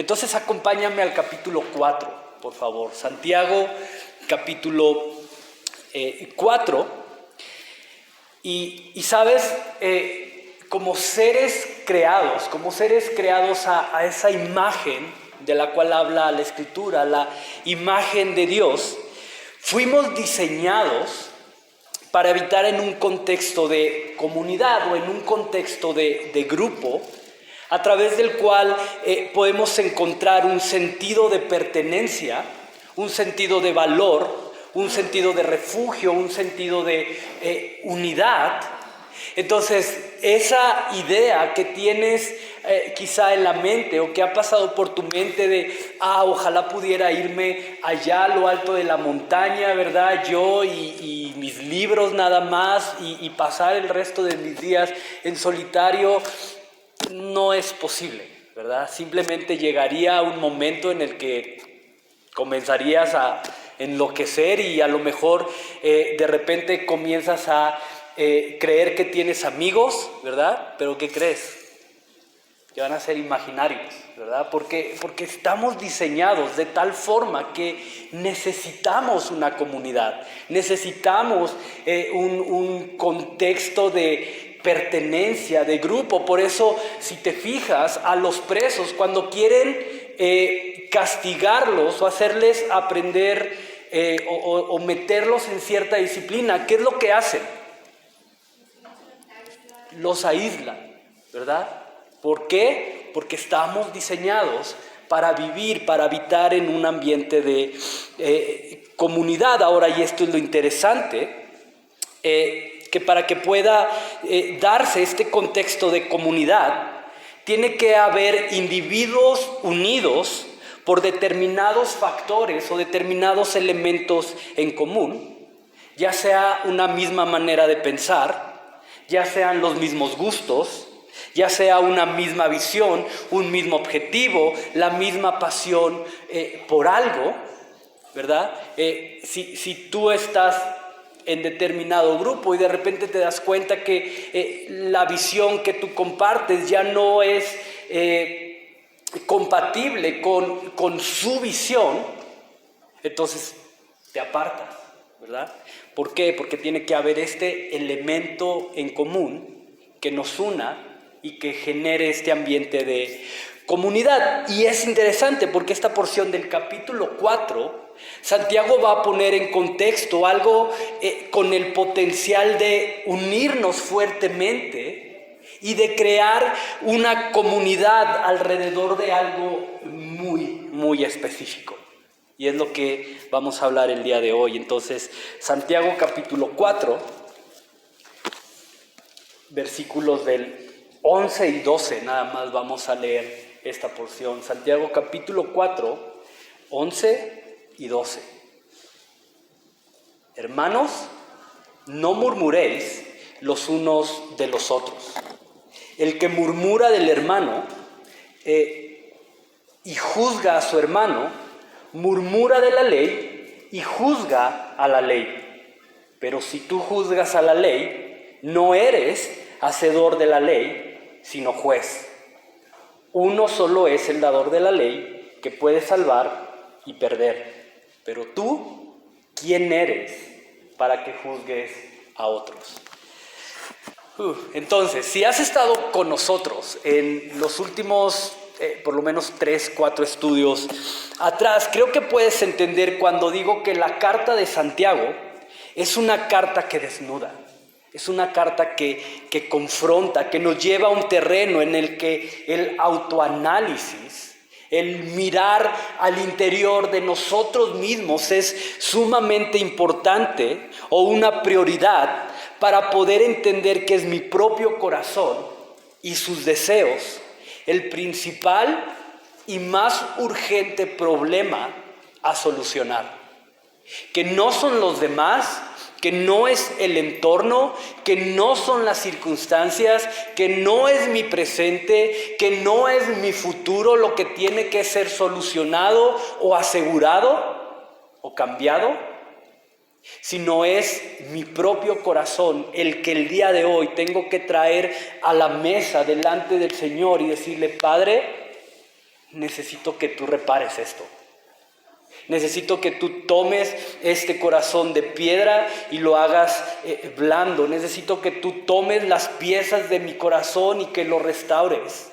Entonces acompáñame al capítulo 4, por favor. Santiago, capítulo 4. Y sabes, como seres creados a esa imagen de la cual habla la Escritura, la imagen de Dios, fuimos diseñados para habitar en un contexto de comunidad o en un contexto de grupo, a través del cual podemos encontrar un sentido de pertenencia, un sentido de valor, un sentido de refugio, un sentido de unidad. Entonces, esa idea que tienes quizá en la mente o que ha pasado por tu mente de, ojalá pudiera irme allá a lo alto de la montaña, ¿verdad? Yo y mis libros nada más y pasar el resto de mis días en solitario, no es posible, ¿verdad? Simplemente llegaría un momento en el que comenzarías a enloquecer y a lo mejor de repente comienzas a creer que tienes amigos, ¿verdad? Pero ¿qué crees? Que van a ser imaginarios, ¿verdad? Porque estamos diseñados de tal forma que necesitamos una comunidad, necesitamos un contexto de pertenencia, de grupo. Por eso, si te fijas, a los presos, cuando quieren castigarlos o hacerles aprender o meterlos en cierta disciplina, ¿qué es lo que hacen? Los aíslan, ¿verdad? ¿Por qué? Porque estamos diseñados para vivir, para habitar en un ambiente de comunidad. Ahora, y esto es lo interesante, que para que pueda darse este contexto de comunidad, tiene que haber individuos unidos por determinados factores o determinados elementos en común, ya sea una misma manera de pensar, ya sean los mismos gustos, ya sea una misma visión, un mismo objetivo, la misma pasión por algo, ¿verdad? Si tú estás en determinado grupo y de repente te das cuenta que la visión que tú compartes ya no es compatible con su visión, entonces te apartas, ¿verdad? ¿Por qué? Porque tiene que haber este elemento en común que nos una y que genere este ambiente de comunidad. Y es interesante porque esta porción del capítulo 4, Santiago va a poner en contexto algo con el potencial de unirnos fuertemente y de crear una comunidad alrededor de algo muy, muy específico. Y es lo que vamos a hablar el día de hoy. Entonces, Santiago capítulo 4, versículos del 11 y 12, nada más vamos a leer esta porción. Santiago capítulo 4, 11 y 12. Hermanos, no murmuréis los unos de los otros. El que murmura del hermano y juzga a su hermano, murmura de la ley y juzga a la ley. Pero si tú juzgas a la ley, no eres hacedor de la ley, sino juez. Uno solo es el dador de la ley, que puede salvar y perder. Pero tú, ¿quién eres para que juzgues a otros? Entonces, si has estado con nosotros en los últimos por lo menos 3, 4 estudios atrás, creo que puedes entender cuando digo que la carta de Santiago es una carta que desnuda, es una carta que confronta, que nos lleva a un terreno en el que el autoanálisis, el mirar al interior de nosotros mismos es sumamente importante o una prioridad para poder entender que es mi propio corazón y sus deseos el principal y más urgente problema a solucionar. Que no son los demás, que no es el entorno, que no son las circunstancias, que no es mi presente, que no es mi futuro lo que tiene que ser solucionado o asegurado o cambiado, sino es mi propio corazón el que el día de hoy tengo que traer a la mesa delante del Señor y decirle: Padre, necesito que tú repares esto. Necesito que tú tomes este corazón de piedra y lo hagas blando. Necesito que tú tomes las piezas de mi corazón y que lo restaures.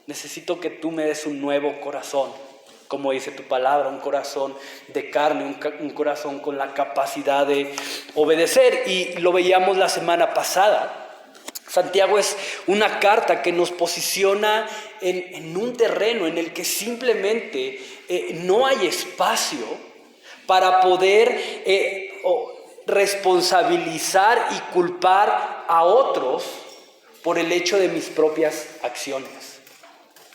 Necesito que tú me des un nuevo corazón, como dice tu palabra, un corazón de carne, un corazón con la capacidad de obedecer. Y lo veíamos la semana pasada. Santiago es una carta que nos posiciona en un terreno en el que simplemente no hay espacio para poder responsabilizar y culpar a otros por el hecho de mis propias acciones.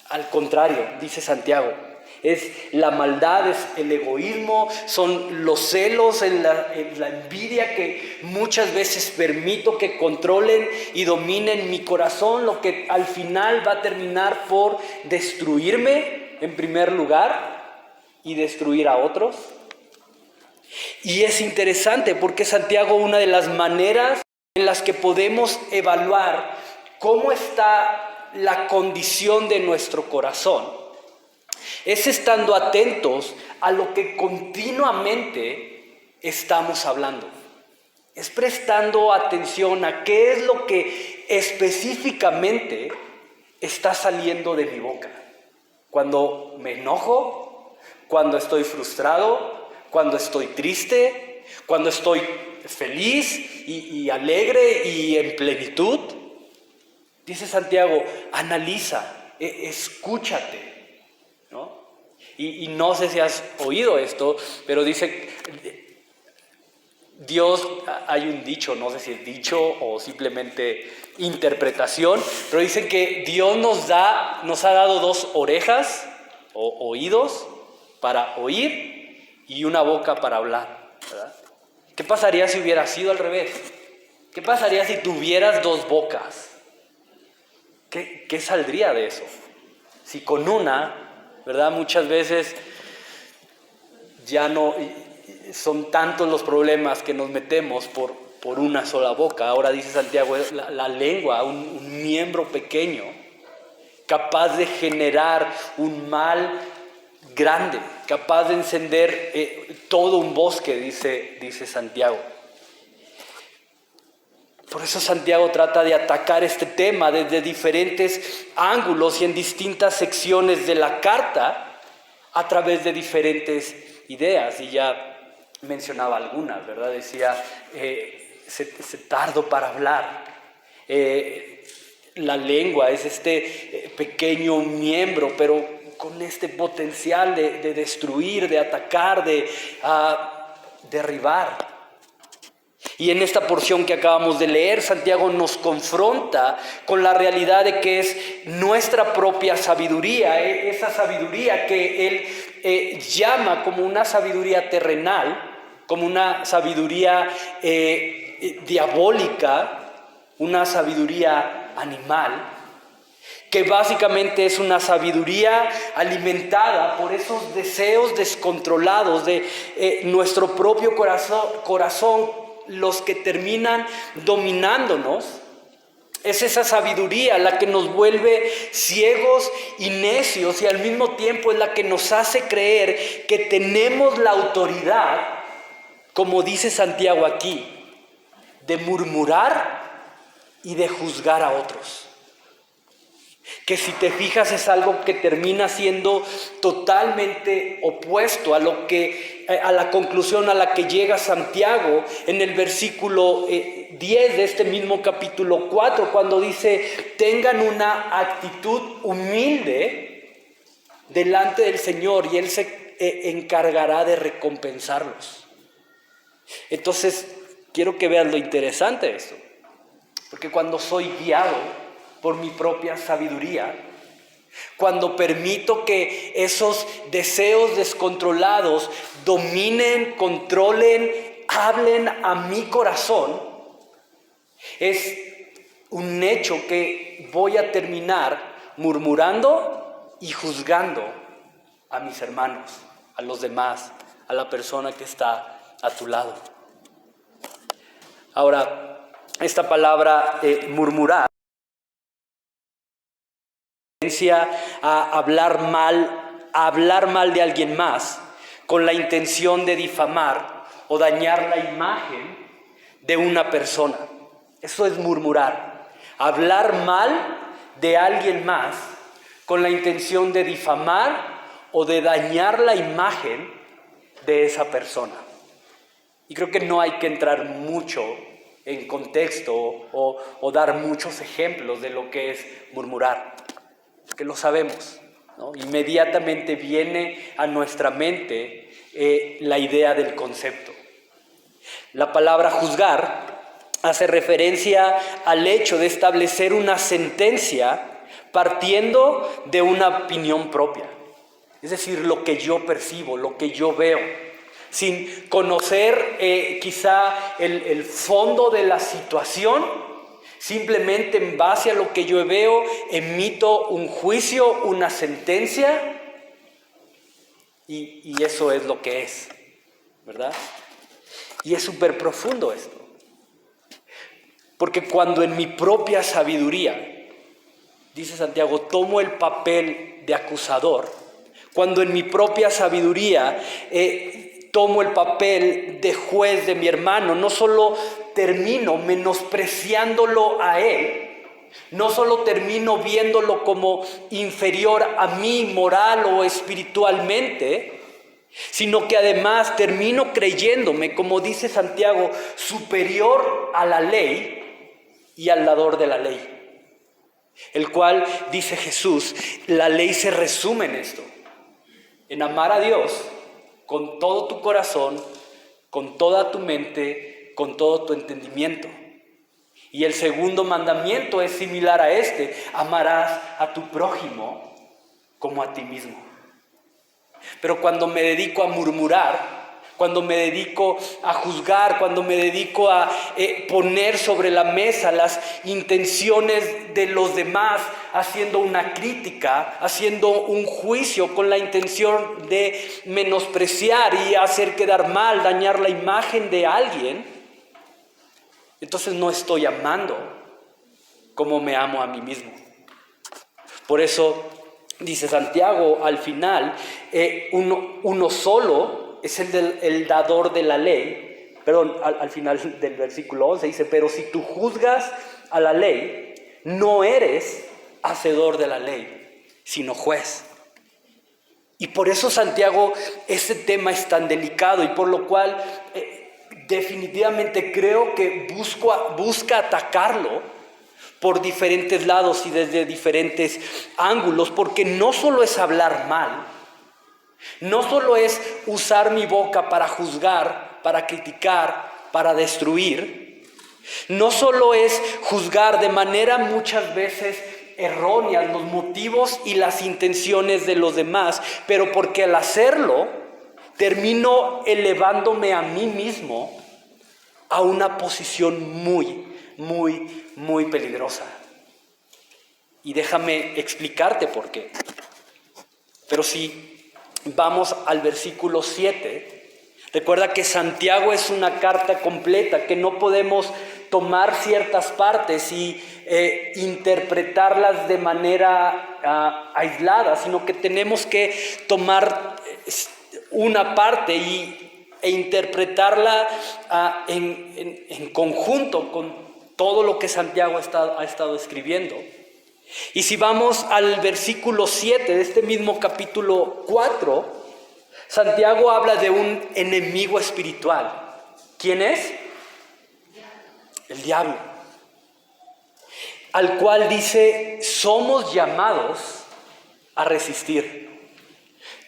Al contrario, dice Santiago, es la maldad, es el egoísmo, son los celos, la envidia que muchas veces permito que controlen y dominen mi corazón, lo que al final va a terminar por destruirme en primer lugar y destruir a otros. Y es interesante porque Santiago, una de las maneras en las que podemos evaluar cómo está la condición de nuestro corazón es estando atentos a lo que continuamente estamos hablando. Es prestando atención a qué es lo que específicamente está saliendo de mi boca. Cuando me enojo, cuando estoy frustrado, cuando estoy triste, cuando estoy feliz y alegre y en plenitud. Dice Santiago, analiza, escúchate. ¿No? Y no sé si has oído esto, pero dice, Dios, hay un dicho, no sé si es dicho o simplemente interpretación, pero dicen que Dios nos ha dado 2 orejas o oídos para oír y una boca para hablar, ¿verdad? ¿Qué pasaría si hubiera sido al revés? ¿Qué pasaría si tuvieras 2 bocas? ¿Qué saldría de eso? Si con una, ¿verdad? Muchas veces ya no son tantos los problemas que nos metemos por una sola boca. Ahora dice Santiago, la lengua, un miembro pequeño, capaz de generar un mal grande, capaz de encender todo un bosque, dice Santiago. Por eso Santiago trata de atacar este tema desde diferentes ángulos y en distintas secciones de la carta a través de diferentes ideas. Y ya mencionaba algunas, ¿verdad? Decía, se tardo para hablar. La lengua es este pequeño miembro, pero con este potencial de destruir, de atacar, de derribar. Y en esta porción que acabamos de leer, Santiago nos confronta con la realidad de que es nuestra propia sabiduría, esa sabiduría que él llama como una sabiduría terrenal, como una sabiduría diabólica, una sabiduría animal, que básicamente es una sabiduría alimentada por esos deseos descontrolados de nuestro propio corazón, los que terminan dominándonos. Es esa sabiduría la que nos vuelve ciegos y necios y al mismo tiempo es la que nos hace creer que tenemos la autoridad, como dice Santiago aquí, de murmurar y de juzgar a otros. Que si te fijas es algo que termina siendo totalmente opuesto a la conclusión a la que llega Santiago en el versículo 10 de este mismo capítulo 4, cuando dice, tengan una actitud humilde delante del Señor y Él se encargará de recompensarlos. Entonces, quiero que vean lo interesante de esto, porque cuando soy guiado por mi propia sabiduría, cuando permito que esos deseos descontrolados dominen, controlen, hablen a mi corazón, es un hecho que voy a terminar murmurando y juzgando a mis hermanos, a los demás, a la persona que está a tu lado. Ahora, esta palabra murmurar referencia a hablar mal de alguien más con la intención de difamar o dañar la imagen de una persona. Eso es murmurar. Hablar mal de alguien más con la intención de difamar o de dañar la imagen de esa persona. Y creo que no hay que entrar mucho en contexto o dar muchos ejemplos de lo que es murmurar, que lo sabemos, ¿no? Inmediatamente viene a nuestra mente la idea del concepto. La palabra juzgar hace referencia al hecho de establecer una sentencia partiendo de una opinión propia. Es decir, lo que yo percibo, lo que yo veo, sin conocer quizá el fondo de la situación. Simplemente en base a lo que yo veo, emito un juicio, una sentencia, y eso es lo que es, ¿verdad? Y es súper profundo esto. Porque cuando en mi propia sabiduría, dice Santiago, tomo el papel de acusador, cuando en mi propia sabiduría tomo el papel de juez de mi hermano, no solo termino menospreciándolo a él, no solo termino viéndolo como inferior a mí moral o espiritualmente, sino que además termino creyéndome, como dice Santiago, superior a la ley y al dador de la ley. El cual, dice Jesús, la ley se resume en esto, en amar a Dios con todo tu corazón, con toda tu mente, con todo tu entendimiento. Y el segundo mandamiento es similar a este: amarás a tu prójimo como a ti mismo. Pero cuando me dedico a murmurar, cuando me dedico a juzgar, cuando me dedico a poner sobre la mesa las intenciones de los demás, haciendo una crítica, haciendo un juicio con la intención de menospreciar y hacer quedar mal, dañar la imagen de alguien, entonces no estoy amando como me amo a mí mismo. Por eso dice Santiago al final, uno solo es el dador de la ley. Perdón, al final del versículo 11 dice, pero si tú juzgas a la ley, no eres hacedor de la ley, sino juez. Y por eso Santiago, ese tema es tan delicado y por lo cual definitivamente creo que busca atacarlo por diferentes lados y desde diferentes ángulos, porque no solo es hablar mal, no solo es usar mi boca para juzgar, para criticar, para destruir, no solo es juzgar de manera muchas veces errónea los motivos y las intenciones de los demás, pero porque al hacerlo termino elevándome a mí mismo a una posición muy, muy, muy peligrosa. Y déjame explicarte por qué. Pero si vamos al versículo 7, recuerda que Santiago es una carta completa, que no podemos tomar ciertas partes y interpretarlas de manera aislada, sino que tenemos que tomar una parte e interpretarla en conjunto con todo lo que Santiago ha estado escribiendo. Y si vamos al versículo 7 de este mismo capítulo 4, Santiago habla de un enemigo espiritual. ¿Quién es? El diablo. Al cual dice, somos llamados a resistir.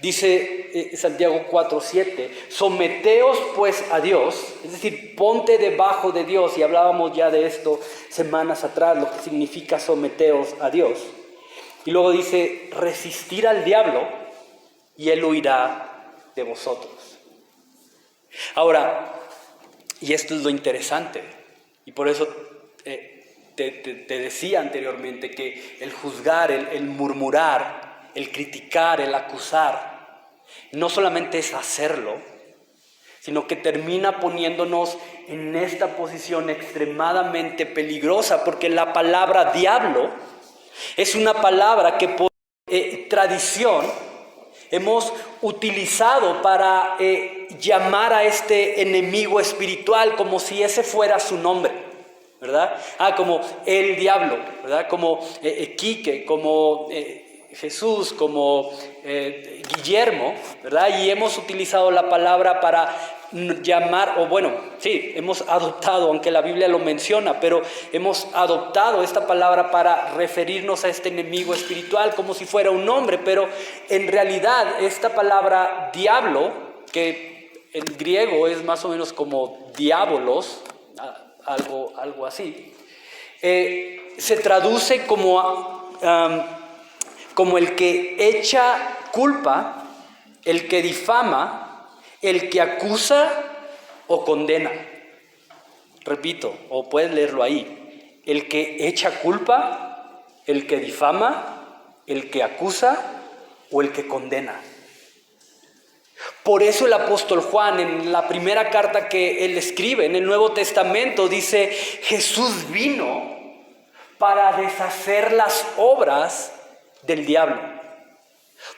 Dice Santiago 4:7, someteos pues a Dios, es decir, ponte debajo de Dios, y hablábamos ya de esto semanas atrás, lo que significa someteos a Dios. Y luego dice, resistir al diablo y él huirá de vosotros. Ahora, y esto es lo interesante, y por eso te decía anteriormente que el juzgar, el murmurar, el criticar, el acusar, no solamente es hacerlo, sino que termina poniéndonos en esta posición extremadamente peligrosa, porque la palabra diablo es una palabra que tradición hemos utilizado para llamar a este enemigo espiritual como si ese fuera su nombre, ¿verdad? Como el diablo, ¿verdad? Como Quique, como Jesús, como Guillermo, ¿verdad? Y hemos utilizado la palabra para llamar, o bueno, sí, hemos adoptado, aunque la Biblia lo menciona, pero hemos adoptado esta palabra para referirnos a este enemigo espiritual como si fuera un nombre, pero en realidad esta palabra diablo, que en griego es más o menos como diabolos, algo así, se traduce como el que echa culpa, el que difama, el que acusa o condena. Repito, o puedes leerlo ahí. El que echa culpa, el que difama, el que acusa o el que condena. Por eso el apóstol Juan, en la primera carta que él escribe en el Nuevo Testamento, dice: Jesús vino para deshacer las obras del diablo.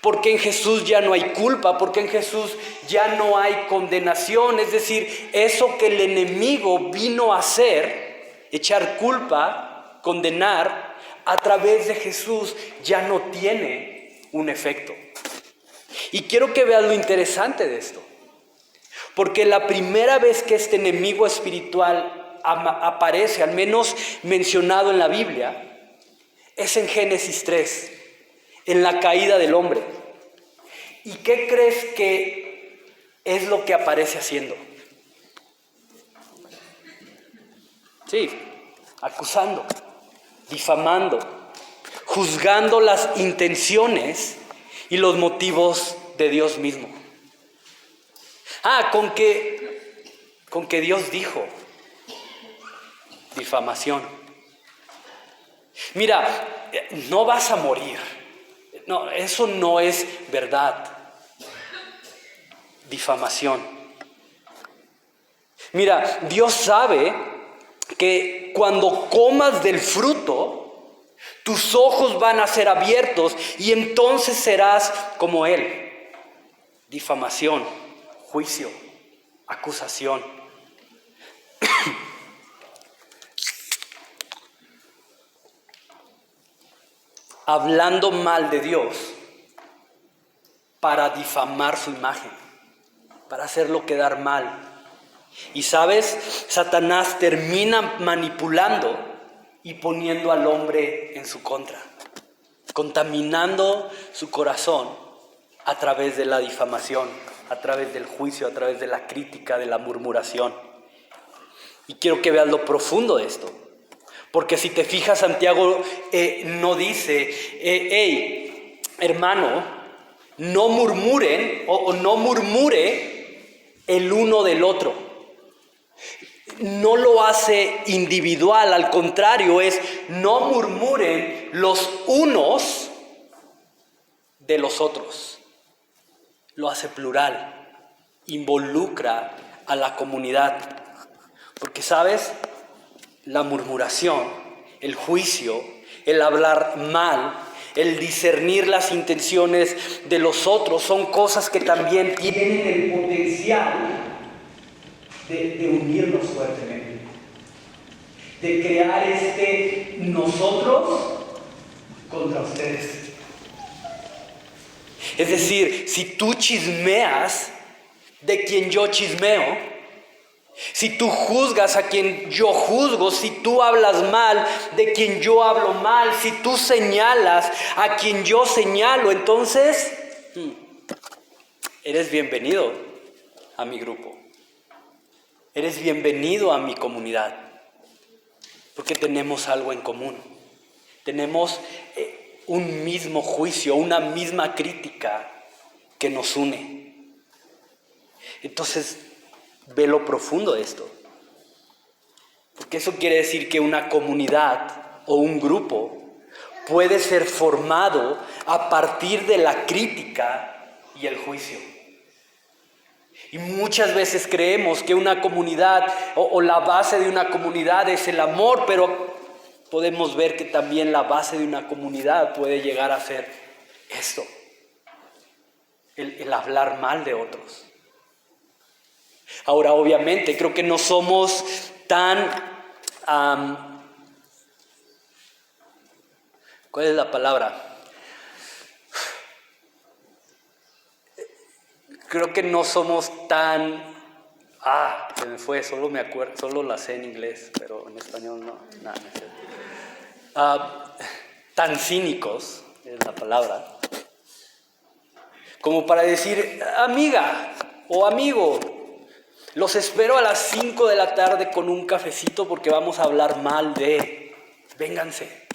Porque en Jesús ya no hay culpa, porque en Jesús ya no hay condenación. Es decir, eso que el enemigo vino a hacer, echar culpa, condenar, a través de Jesús ya no tiene un efecto. Y quiero que veas lo interesante de esto. Porque la primera vez que este enemigo espiritual aparece, al menos mencionado en la Biblia, es en Génesis 3. En la caída del hombre. ¿Y qué crees que es lo que aparece haciendo? Sí, acusando, difamando, juzgando las intenciones y los motivos de Dios mismo. Con que Dios dijo, difamación. Mira, no vas a morir. No, eso no es verdad. Difamación. Mira, Dios sabe que cuando comas del fruto, tus ojos van a ser abiertos y entonces serás como Él. Difamación, juicio, acusación. Hablando mal de Dios para difamar su imagen, para hacerlo quedar mal. Y sabes, Satanás termina manipulando y poniendo al hombre en su contra, contaminando su corazón a través de la difamación, a través del juicio, a través de la crítica, de la murmuración. Y quiero que veas lo profundo de esto. Porque si te fijas, Santiago no dice, hey, hermano, no murmuren o no murmure el uno del otro. No lo hace individual, al contrario, es no murmuren los unos de los otros. Lo hace plural, involucra a la comunidad. Porque, ¿sabes? La murmuración, el juicio, el hablar mal, el discernir las intenciones de los otros son cosas que también tienen el potencial de unirnos fuertemente, de crear nosotros contra ustedes. Es decir, si tú chismeas de quien yo chismeo, si tú juzgas a quien yo juzgo, si tú hablas mal de quien yo hablo mal, si tú señalas a quien yo señalo, entonces eres bienvenido a mi grupo. Eres bienvenido a mi comunidad. Porque tenemos algo en común. Tenemos un mismo juicio, una misma crítica que nos une. Entonces, ve lo profundo de esto. Porque eso quiere decir que una comunidad o un grupo puede ser formado a partir de la crítica y el juicio. Y muchas veces creemos que una comunidad o la base de una comunidad es el amor, pero podemos ver que también la base de una comunidad puede llegar a ser esto, el hablar mal de otros. Ahora, obviamente, creo que no somos tan... ¿cuál es la palabra? Creo que no somos tan... se me fue, solo me acuerdo, solo la sé en inglés, pero en español no, nada, no sé. Tan cínicos, es la palabra, como para decir, amiga o amigo, los espero a las 5 de la tarde con un cafecito porque vamos a hablar mal de... Vénganse,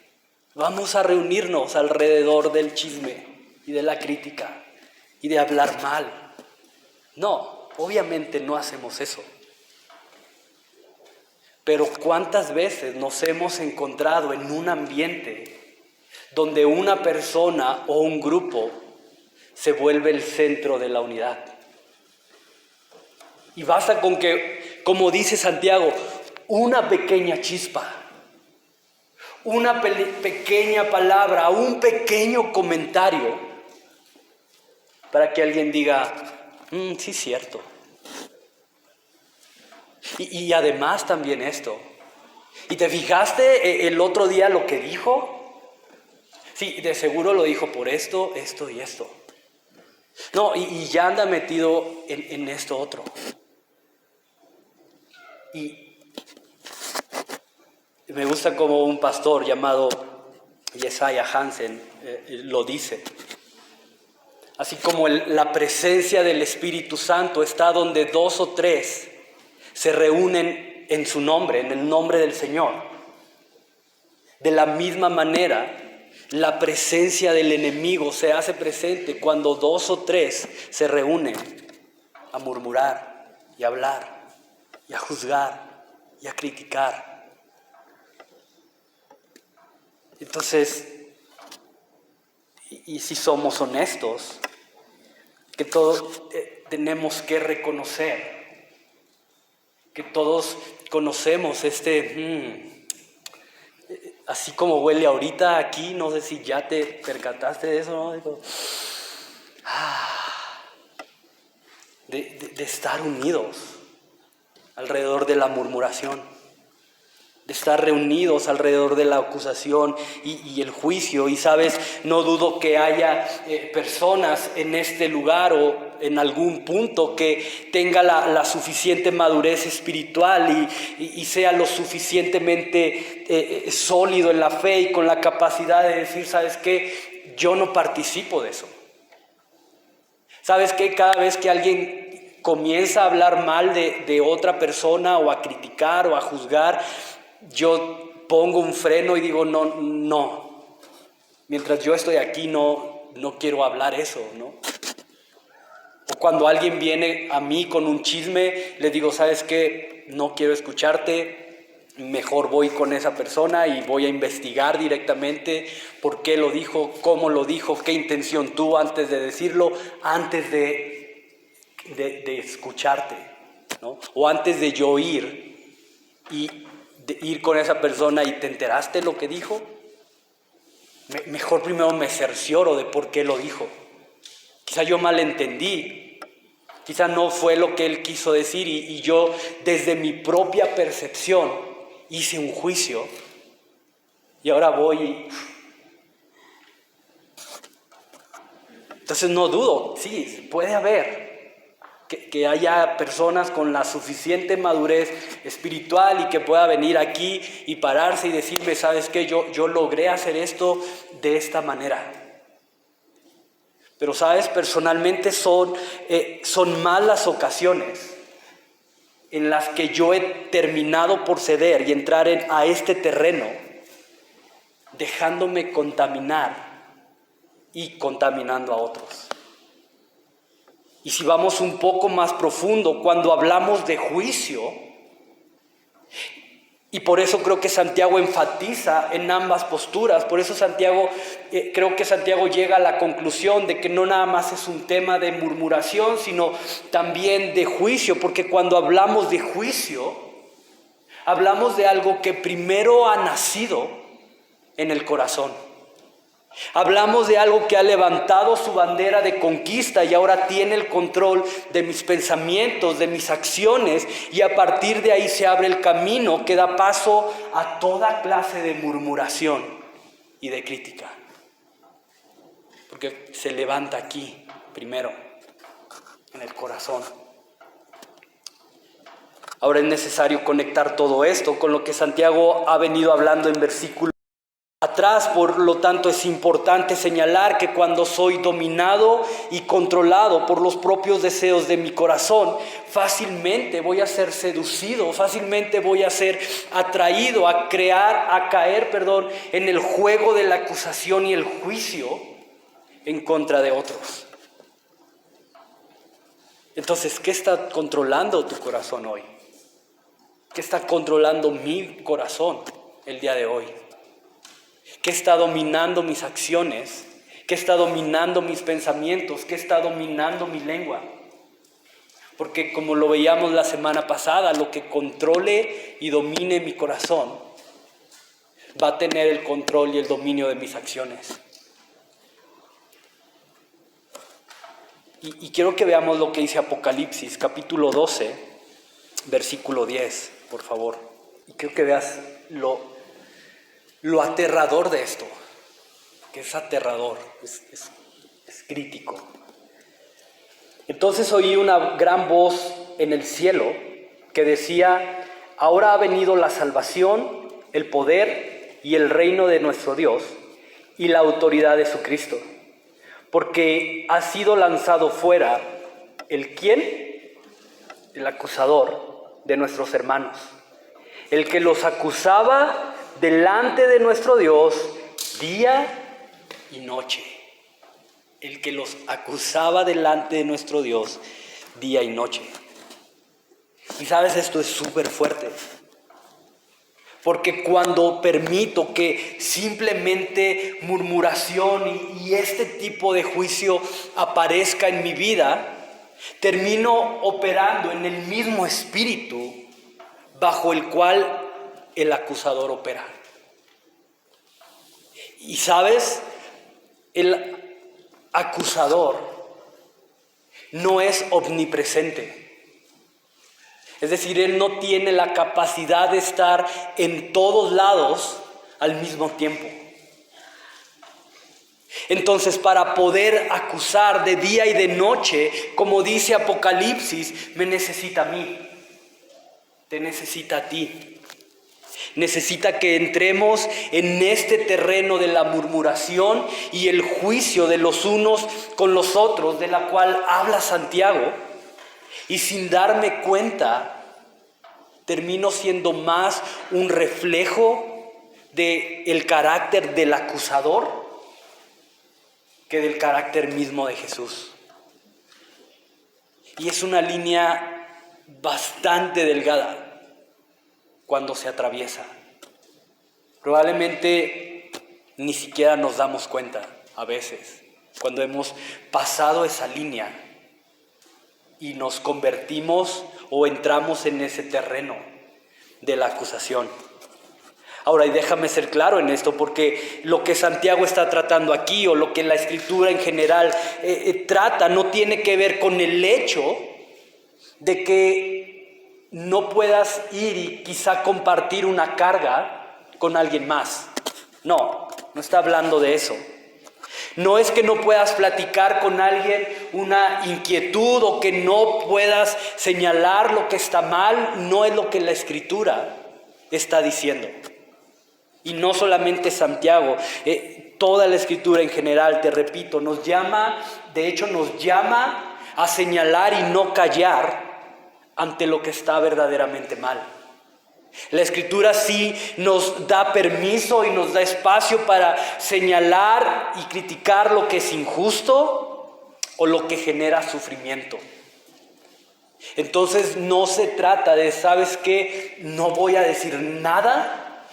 vamos a reunirnos alrededor del chisme y de la crítica y de hablar mal. No, obviamente no hacemos eso. Pero ¿cuántas veces nos hemos encontrado en un ambiente donde una persona o un grupo se vuelve el centro de la unidad? Y basta con que, como dice Santiago, una pequeña chispa, una pequeña palabra, un pequeño comentario para que alguien diga, sí es cierto. Y además también esto, ¿y te fijaste el otro día lo que dijo? Sí, de seguro lo dijo por esto, esto y esto. No, y ya anda metido en esto otro. Y me gusta como un pastor llamado Jesiah Hansen lo dice. Así como la presencia del Espíritu Santo está donde 2 o 3 se reúnen en su nombre, en el nombre del Señor. De la misma manera, la presencia del enemigo se hace presente cuando 2 o 3 se reúnen a murmurar y a hablar y a juzgar y a criticar. Entonces, y si somos honestos, que todos tenemos que reconocer que todos conocemos así como huele ahorita aquí, no sé si ya te percataste de eso, ¿no? Digo, de estar unidos alrededor de la murmuración, de estar reunidos alrededor de la acusación y el juicio. Y sabes, no dudo que haya personas en este lugar o en algún punto que tenga la suficiente madurez espiritual y sea lo suficientemente sólido en la fe y con la capacidad de decir, ¿sabes qué? Yo no participo de eso. ¿Sabes qué? Cada vez que alguien comienza a hablar mal de otra persona o a criticar o a juzgar, yo pongo un freno y digo, no. Mientras yo estoy aquí no quiero hablar eso, ¿no? O cuando alguien viene a mí con un chisme, le digo, ¿sabes qué? No quiero escucharte, mejor voy con esa persona y voy a investigar directamente por qué lo dijo, cómo lo dijo, qué intención tuvo antes de decirlo, antes de escucharte, ¿no? O antes de yo ir con esa persona y te enteraste lo que dijo, mejor primero me cercioro de por qué lo dijo. Quizá yo malentendí, quizá no fue lo que él quiso decir y yo desde mi propia percepción hice un juicio y ahora voy y... Entonces no dudo, sí, puede haber que haya personas con la suficiente madurez espiritual y que pueda venir aquí y pararse y decirme, ¿sabes qué? Yo logré hacer esto de esta manera. Pero, ¿sabes? Personalmente son más las ocasiones en las que yo he terminado por ceder y entrar a este terreno, dejándome contaminar y contaminando a otros. Y si vamos un poco más profundo, cuando hablamos de juicio, y por eso creo que Santiago enfatiza en ambas posturas, por eso creo que Santiago llega a la conclusión de que no nada más es un tema de murmuración, sino también de juicio, porque cuando hablamos de juicio, hablamos de algo que primero ha nacido en el corazón. Hablamos de algo que ha levantado su bandera de conquista y ahora tiene el control de mis pensamientos, de mis acciones, y a partir de ahí se abre el camino que da paso a toda clase de murmuración y de crítica. Porque se levanta aquí primero, en el corazón. Ahora es necesario conectar todo esto con lo que Santiago ha venido hablando en versículos atrás. Por lo tanto, es importante señalar que cuando soy dominado y controlado por los propios deseos de mi corazón, fácilmente voy a ser seducido, fácilmente voy a ser atraído a caer en el juego de la acusación y el juicio en contra de otros. Entonces, ¿qué está controlando tu corazón hoy? ¿Qué está controlando mi corazón el día de hoy? ¿Qué está dominando mis acciones? ¿Qué está dominando mis pensamientos? ¿Qué está dominando mi lengua? Porque como lo veíamos la semana pasada, lo que controle y domine mi corazón va a tener el control y el dominio de mis acciones. Y quiero que veamos lo que dice Apocalipsis, capítulo 12, versículo 10, por favor. Y quiero que veas lo aterrador de esto, que es aterrador, es crítico. Entonces oí una gran voz en el cielo que decía: ahora ha venido la salvación, el poder y el reino de nuestro Dios y la autoridad de su Cristo, porque ha sido lanzado fuera ¿el quién? El acusador de nuestros hermanos, el que los acusaba delante de nuestro Dios día y noche. El que los acusaba delante de nuestro Dios día y noche. Y sabes, esto es súper fuerte. Porque cuando permito que simplemente murmuración y este tipo de juicio aparezca en mi vida, termino operando en el mismo espíritu bajo el cual el acusador opera. Y sabes, el acusador no es omnipresente. Es decir, él no tiene la capacidad de estar en todos lados al mismo tiempo. Entonces, para poder acusar de día y de noche, como dice Apocalipsis, me necesita a mí, te necesita a ti. Necesita que entremos en este terreno de la murmuración y el juicio de los unos con los otros, de la cual habla Santiago, y sin darme cuenta, termino siendo más un reflejo del carácter del acusador que del carácter mismo de Jesús. Y es una línea bastante delgada cuando se atraviesa. Probablemente ni siquiera nos damos cuenta a veces cuando hemos pasado esa línea y nos convertimos o entramos en ese terreno de la acusación. Ahora, y déjame ser claro en esto, porque lo que Santiago está tratando aquí, o lo que la Escritura en general trata, no tiene que ver con el hecho de que no puedas ir y quizá compartir una carga con alguien más. No está hablando de eso. No es que no puedas platicar con alguien una inquietud o que no puedas señalar lo que está mal. No es lo que la Escritura está diciendo. Y no solamente Santiago, toda la Escritura en general, te repito, nos llama a señalar y no callar ante lo que está verdaderamente mal. La Escritura sí nos da permiso y nos da espacio para señalar y criticar lo que es injusto o lo que genera sufrimiento. Entonces no se trata de, ¿sabes qué? No voy a decir nada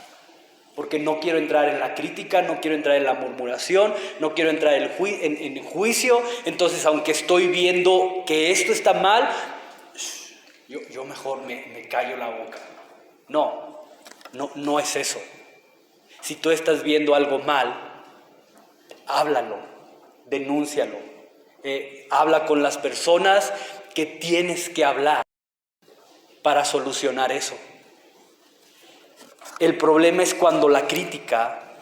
porque no quiero entrar en la crítica, no quiero entrar en la murmuración, no quiero entrar en juicio. Entonces, aunque estoy viendo que esto está mal, yo mejor me callo la boca. No es eso. Si tú estás viendo algo mal, háblalo, denúncialo. Habla con las personas que tienes que hablar para solucionar eso. El problema es cuando la crítica,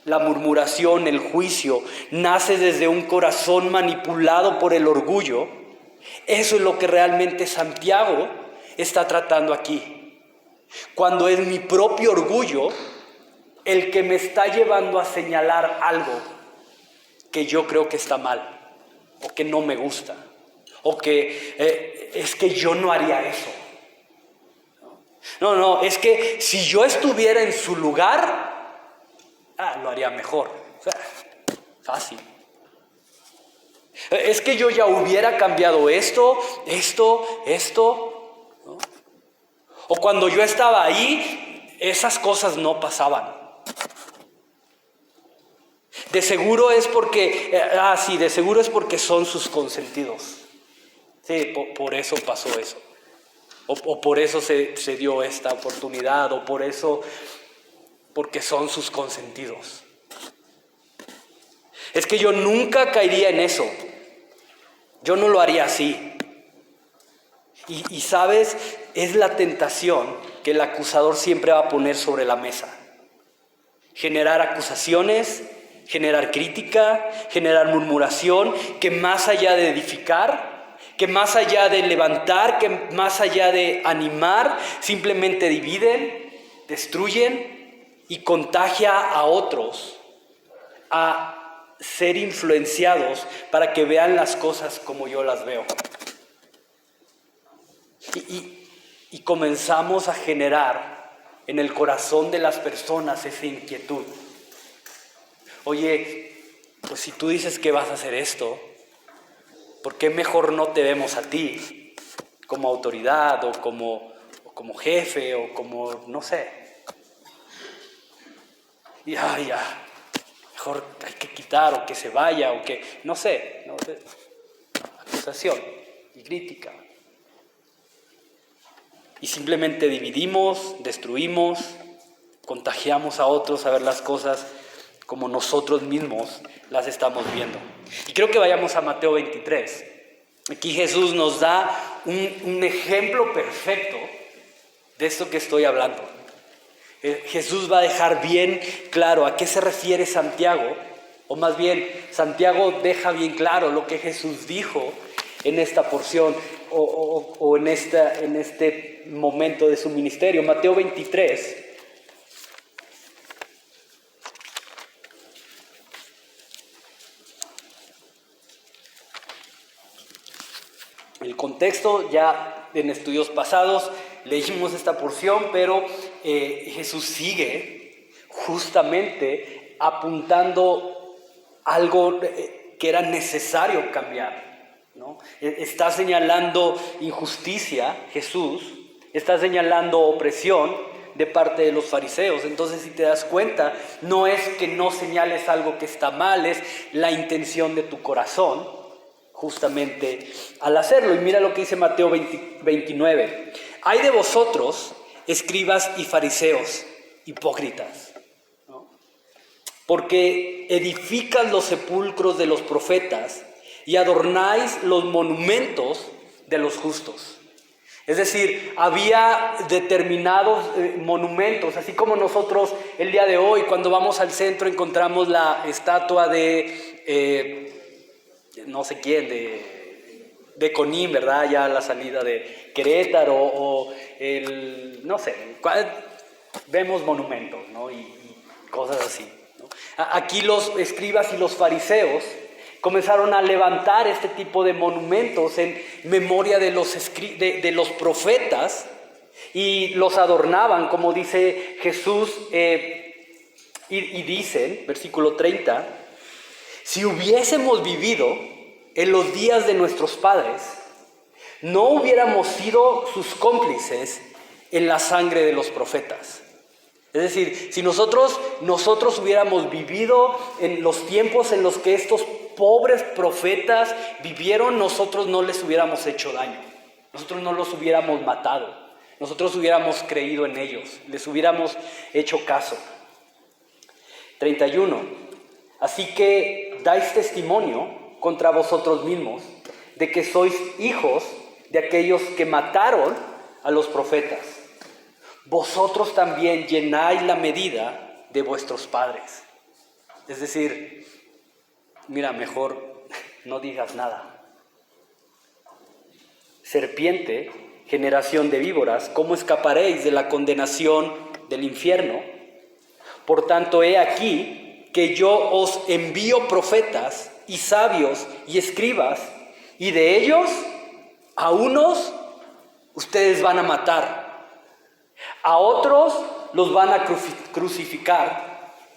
la murmuración, el juicio, nace desde un corazón manipulado por el orgullo. Eso es lo que realmente Santiago está tratando aquí. Cuando es mi propio orgullo el que me está llevando a señalar algo que yo creo que está mal, o que no me gusta, o que es que yo no haría eso. No, es que si yo estuviera en su lugar, lo haría mejor. O sea, fácil. Es que yo ya hubiera cambiado esto, ¿no? O cuando yo estaba ahí, esas cosas no pasaban. De seguro es porque, de seguro es porque son sus consentidos. Sí, por eso pasó eso. O por eso se dio esta oportunidad, o porque son sus consentidos. Es que yo nunca caería en eso. Yo no lo haría así. Y sabes, es la tentación que el acusador siempre va a poner sobre la mesa. Generar acusaciones, generar crítica, generar murmuración, que más allá de edificar, que más allá de levantar, que más allá de animar, simplemente dividen, destruyen y contagia a otros a ser influenciados para que vean las cosas como yo las veo. Y comenzamos a generar en el corazón de las personas esa inquietud. Oye, pues si tú dices que vas a hacer esto, ¿por qué mejor no te vemos a ti como autoridad o como jefe o como, no sé? Y mejor hay que quitar o que se vaya o que, no sé, acusación y crítica. Y simplemente dividimos, destruimos, contagiamos a otros a ver las cosas como nosotros mismos las estamos viendo. Y creo que vayamos a Mateo 23. Aquí Jesús nos da un ejemplo perfecto de esto que estoy hablando. Jesús va a dejar bien claro a qué se refiere Santiago, o más bien Santiago deja bien claro lo que Jesús dijo en esta porción o en este momento de su ministerio. Mateo 23. El contexto, ya en estudios pasados leímos esta porción, pero Jesús sigue justamente apuntando algo que era necesario cambiar, ¿no? Está señalando injusticia, Jesús, está señalando opresión de parte de los fariseos. Entonces, si te das cuenta, no es que no señales algo que está mal, es la intención de tu corazón justamente al hacerlo. Y mira lo que dice Mateo 29. Hay de vosotros, escribas y fariseos, hipócritas, ¿no? Porque edificas los sepulcros de los profetas y adornáis los monumentos de los justos. Es decir, había determinados monumentos, así como nosotros el día de hoy, cuando vamos al centro, encontramos la estatua de no sé quién, de Conín, ¿verdad? Ya a la salida de Querétaro o no sé, vemos monumentos, ¿no? Y cosas así, ¿no? Aquí los escribas y los fariseos comenzaron a levantar este tipo de monumentos en memoria de los profetas y los adornaban, como dice Jesús, y dicen, versículo 30, si hubiésemos vivido en los días de nuestros padres, no hubiéramos sido sus cómplices en la sangre de los profetas. Es decir, si nosotros hubiéramos vivido en los tiempos en los que estos pobres profetas vivieron, nosotros no les hubiéramos hecho daño, nosotros no los hubiéramos matado, nosotros hubiéramos creído en ellos, les hubiéramos hecho caso. 31. Así que dais testimonio contra vosotros mismos de que sois hijos de aquellos que mataron a los profetas. Vosotros también llenáis la medida de vuestros padres. Es decir, mira, mejor no digas nada. Serpiente, generación de víboras, ¿cómo escaparéis de la condenación del infierno? Por tanto, he aquí que yo os envío profetas y sabios y escribas, y de ellos a unos ustedes van a matar, a otros los van a crucificar,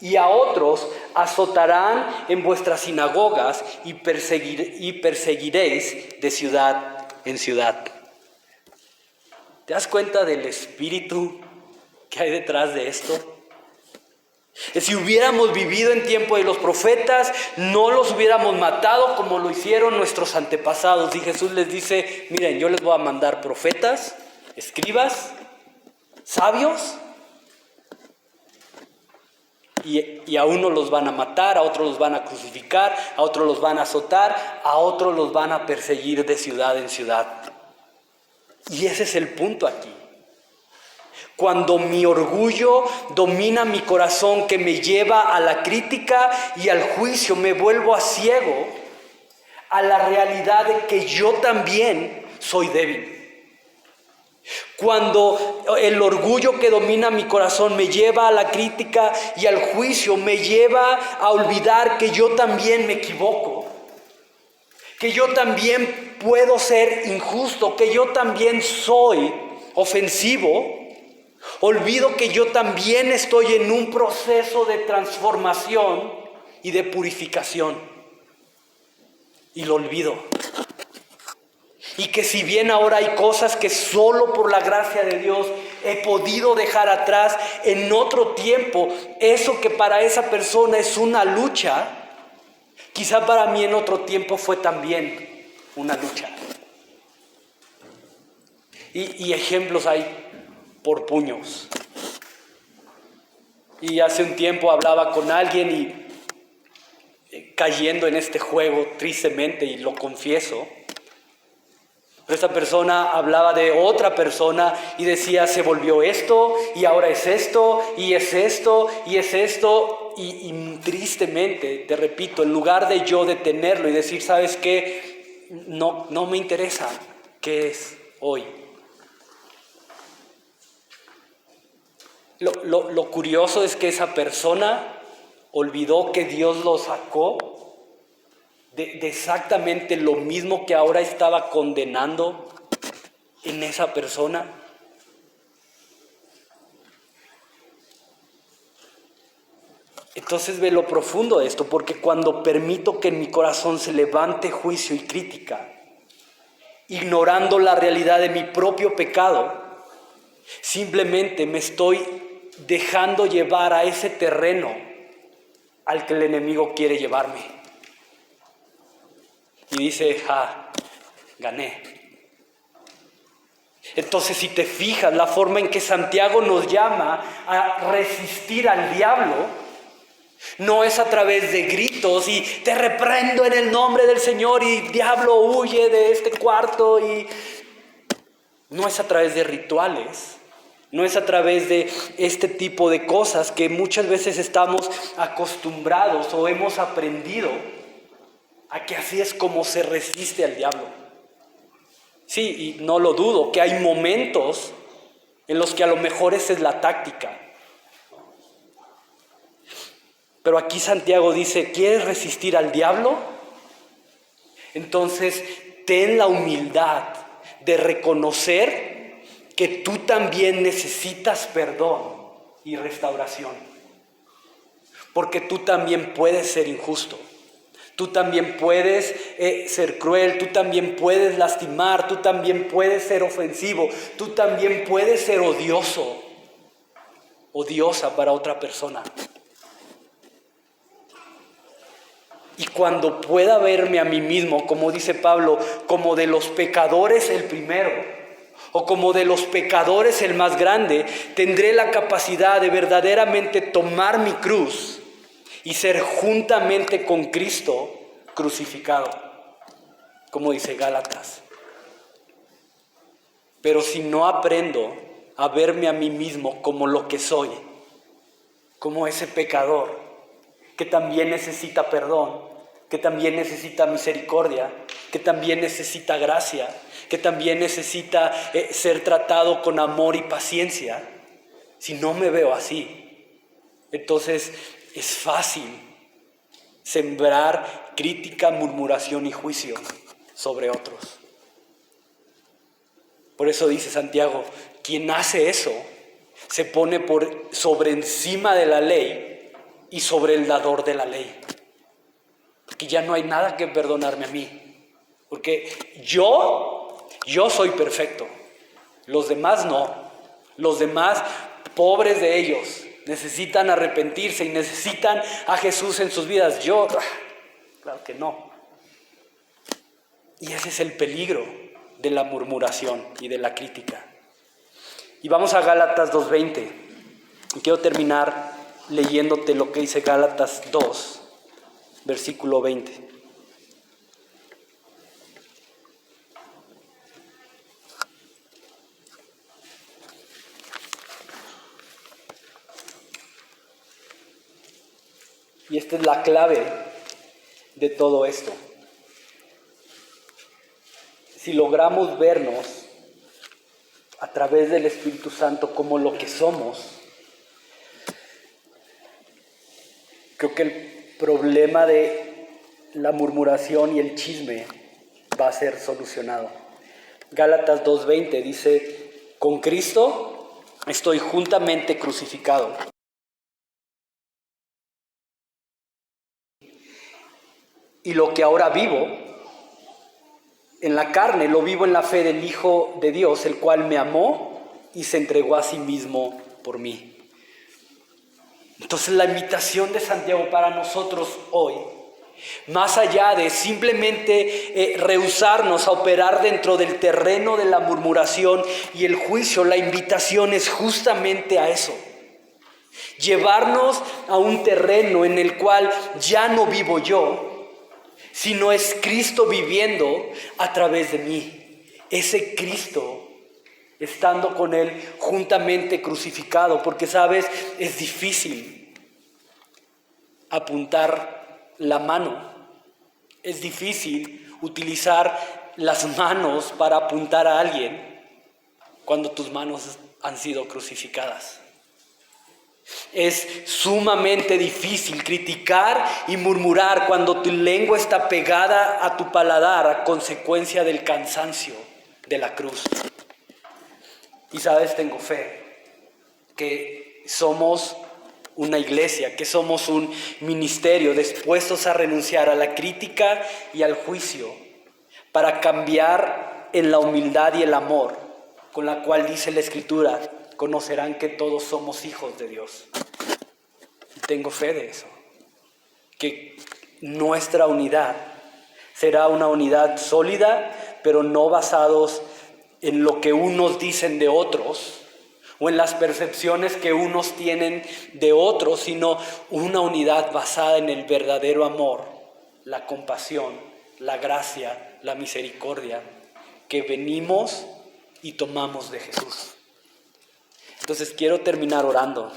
y a otros azotarán en vuestras sinagogas y perseguiréis de ciudad en ciudad. ¿Te das cuenta del espíritu que hay detrás de esto? Si hubiéramos vivido en tiempo de los profetas, no los hubiéramos matado como lo hicieron nuestros antepasados. Y Jesús les dice, miren, yo les voy a mandar profetas, escribas, sabios, y a unos los van a matar, a otros los van a crucificar, a otros los van a azotar, a otros los van a perseguir de ciudad en ciudad. Y ese es el punto aquí. Cuando mi orgullo domina mi corazón, que me lleva a la crítica y al juicio, me vuelvo ciego a la realidad de que yo también soy débil. Cuando el orgullo que domina mi corazón me lleva a la crítica y al juicio, me lleva a olvidar que yo también me equivoco, que yo también puedo ser injusto, que yo también soy ofensivo. Olvido que yo también estoy en un proceso de transformación y de purificación. Y lo olvido. Y que si bien ahora hay cosas que solo por la gracia de Dios he podido dejar atrás, en otro tiempo, eso que para esa persona es una lucha, quizá para mí en otro tiempo fue también una lucha. Y ejemplos hay por puños. Y hace un tiempo hablaba con alguien y cayendo en este juego tristemente, y lo confieso, esta persona hablaba de otra persona y decía, se volvió esto, y ahora es esto, y es esto, y es esto, y tristemente, te repito, en lugar de yo detenerlo y decir, ¿sabes qué? No me interesa qué es hoy. Lo curioso es que esa persona olvidó que Dios lo sacó de exactamente lo mismo que ahora estaba condenando en esa persona. Entonces ve lo profundo de esto, porque cuando permito que en mi corazón se levante juicio y crítica, ignorando la realidad de mi propio pecado, simplemente me estoy dejando llevar a ese terreno al que el enemigo quiere llevarme. Y dice, gané. Entonces, si te fijas, la forma en que Santiago nos llama a resistir al diablo no es a través de gritos y te reprendo en el nombre del Señor y diablo huye de este cuarto, y no es a través de rituales, no es a través de este tipo de cosas que muchas veces estamos acostumbrados o hemos aprendido a que así es como se resiste al diablo. Sí, y no lo dudo, que hay momentos en los que a lo mejor esa es la táctica. Pero aquí Santiago dice, ¿quieres resistir al diablo? Entonces, ten la humildad de reconocer que tú también necesitas perdón y restauración. Porque tú también puedes ser injusto. Tú también puedes ser cruel, tú también puedes lastimar, tú también puedes ser ofensivo, tú también puedes ser odioso, odiosa para otra persona. Y cuando pueda verme a mí mismo, como dice Pablo, como de los pecadores el primero, o como de los pecadores el más grande, tendré la capacidad de verdaderamente tomar mi cruz y ser juntamente con Cristo crucificado, como dice Gálatas. Pero si no aprendo a verme a mí mismo como lo que soy, como ese pecador que también necesita perdón, que también necesita misericordia, que también necesita gracia, que también necesita ser tratado con amor y paciencia, si no me veo así, entonces es fácil sembrar crítica, murmuración y juicio sobre otros. Por eso dice Santiago, quien hace eso se pone por sobre encima de la ley y sobre el dador de la ley. Porque ya no hay nada que perdonarme a mí. Porque yo soy perfecto. Los demás no. Los demás, pobres de ellos, necesitan arrepentirse y necesitan a Jesús en sus vidas. Yo, claro que no. Y ese es el peligro de la murmuración y de la crítica. Y vamos a Gálatas 2:20. Y quiero terminar leyéndote lo que dice Gálatas 2, versículo 20. Y esta es la clave de todo esto. Si logramos vernos a través del Espíritu Santo como lo que somos, creo que el problema de la murmuración y el chisme va a ser solucionado. Gálatas 2:20 dice, con Cristo estoy juntamente crucificado. Y lo que ahora vivo en la carne, lo vivo en la fe del Hijo de Dios, el cual me amó y se entregó a sí mismo por mí. Entonces la invitación de Santiago para nosotros hoy, más allá de simplemente rehusarnos a operar dentro del terreno de la murmuración y el juicio, la invitación es justamente a eso. Llevarnos a un terreno en el cual ya no vivo yo, sino es Cristo viviendo a través de mí. Ese Cristo estando con Él juntamente crucificado, porque sabes, es difícil apuntar la mano, es difícil utilizar las manos para apuntar a alguien cuando tus manos han sido crucificadas. Es sumamente difícil criticar y murmurar cuando tu lengua está pegada a tu paladar a consecuencia del cansancio de la cruz. Y sabes, tengo fe que somos una iglesia, que somos un ministerio dispuestos a renunciar a la crítica y al juicio para cambiar en la humildad y el amor con la cual dice la Escritura, conocerán que todos somos hijos de Dios. Y tengo fe de eso, que nuestra unidad será una unidad sólida, pero no basados en lo que unos dicen de otros o en las percepciones que unos tienen de otros, sino una unidad basada en el verdadero amor, la compasión, la gracia, la misericordia que venimos y tomamos de Jesús. Entonces quiero terminar orando.